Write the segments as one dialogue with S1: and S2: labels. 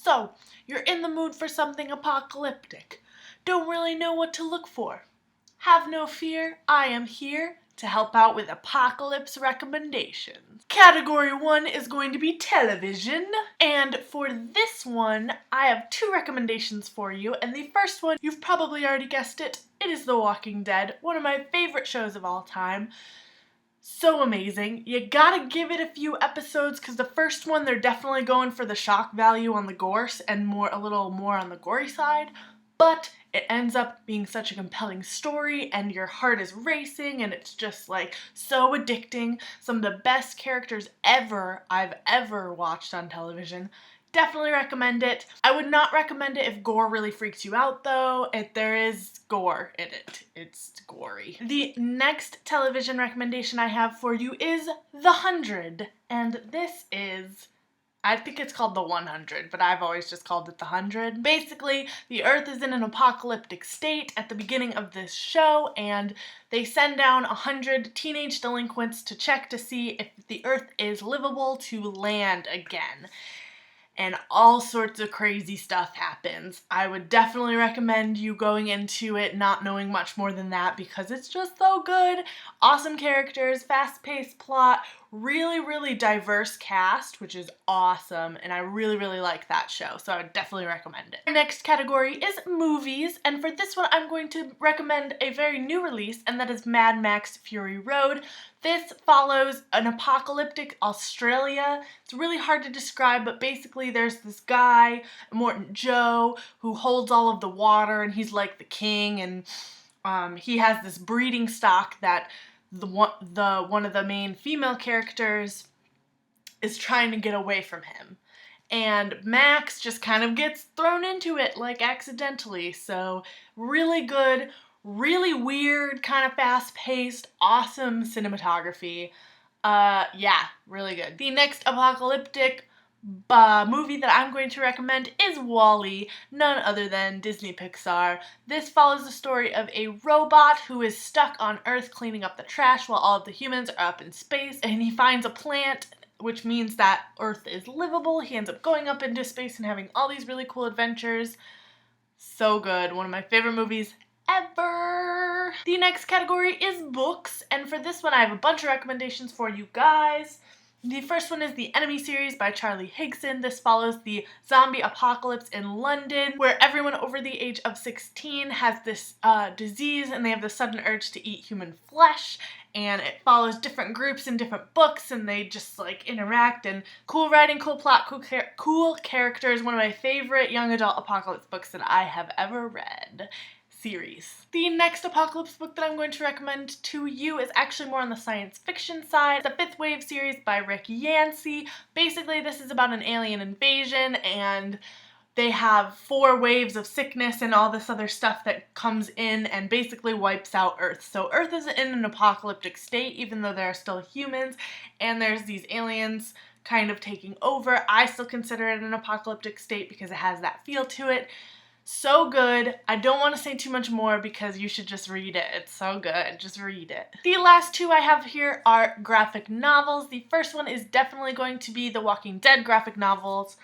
S1: So, you're in the mood for something apocalyptic. Don't really know what to look for. Have no fear, I am here to help out with apocalypse recommendations. Category 1 is going to be television. And for this one, I have 2 recommendations for you. And the first one, you've probably already guessed it, it is The Walking Dead, one of my favorite shows of all time. So amazing. You gotta give it a few episodes because the first one they're definitely going for the shock value on the gore and a little more on the gory side, but it ends up being such a compelling story and your heart is racing and it's just like so addicting. Some of the best characters I've ever watched on television. Definitely recommend it. I would not recommend it if gore really freaks you out though. There is gore in it. It's gory. The next television recommendation I have for you is The 100. And this is, I think it's called The 100, but I've always just called it The 100. Basically, the Earth is in an apocalyptic state at the beginning of this show, and they send down 100 teenage delinquents to check to see if the Earth is livable to land again. And all sorts of crazy stuff happens. I would definitely recommend you going into it not knowing much more than that because it's just so good. Awesome characters, fast-paced plot, really diverse cast, which is awesome, and I really like that show, so I would definitely recommend it. Our next category is movies, and for this one I'm going to recommend a very new release, and that is Mad Max Fury Road. This follows an apocalyptic Australia. It's really hard to describe, but basically there's this guy, Immortan Joe, who holds all of the water, and he's like the king, and he has this breeding stock that one of the main female characters is trying to get away from him. And Max just kind of gets thrown into it, like accidentally. So really good, really weird, kind of fast-paced, awesome cinematography. Yeah, really good. The next apocalyptic movie that I'm going to recommend is Wally, none other than Disney Pixar. This follows the story of a robot who is stuck on Earth cleaning up the trash while all of the humans are up in space, and he finds a plant, which means that Earth is livable. He ends up going up into space and having all these really cool adventures. So good. One of my favorite movies ever. The next category is books, and for this one I have a bunch of recommendations for you guys. The first one is The Enemy series by Charlie Higson. This follows the zombie apocalypse in London, where everyone over the age of 16 has this disease and they have the sudden urge to eat human flesh, and it follows different groups in different books and they just like interact, and cool writing, cool plot, cool characters. One of my favorite young adult apocalypse books that I have ever read. Series. The next apocalypse book that I'm going to recommend to you is actually more on the science fiction side. The Fifth Wave series by Rick Yancey. Basically, this is about an alien invasion, and they have 4 waves of sickness and all this other stuff that comes in and basically wipes out Earth. So Earth is in an apocalyptic state, even though there are still humans, and there's these aliens kind of taking over. I still consider it an apocalyptic state because it has that feel to it. So good. I don't want to say too much more because you should just read it. It's so good. Just read it. The last 2 I have here are graphic novels. The first one is definitely going to be the Walking Dead graphic novels.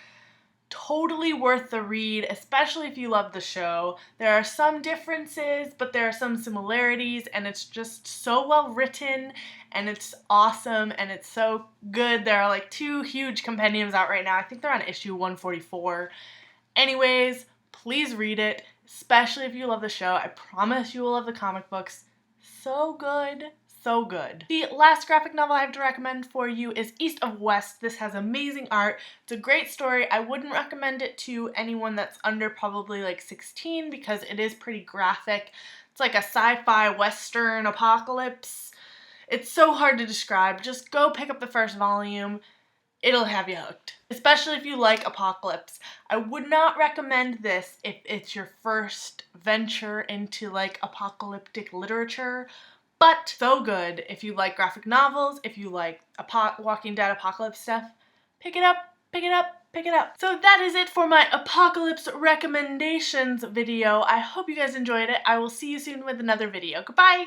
S1: Totally worth the read, especially if you love the show. There are some differences, but there are some similarities, and it's just so well written, and it's awesome, and it's so good. There are like 2 huge compendiums out right now. I think they're on issue 144. Anyways, please read it, especially if you love the show. I promise you will love the comic books. So good. So good. The last graphic novel I have to recommend for you is East of West. This has amazing art. It's a great story. I wouldn't recommend it to anyone that's under probably like 16 because it is pretty graphic. It's like a sci-fi western apocalypse. It's so hard to describe. Just go pick up the first volume. It'll have you hooked. Especially if you like apocalypse. I would not recommend this if it's your first venture into like apocalyptic literature, but so good if you like graphic novels, if you like Walking Dead apocalypse stuff. Pick it up, pick it up, pick it up. So that is it for my apocalypse recommendations video. I hope you guys enjoyed it. I will see you soon with another video. Goodbye!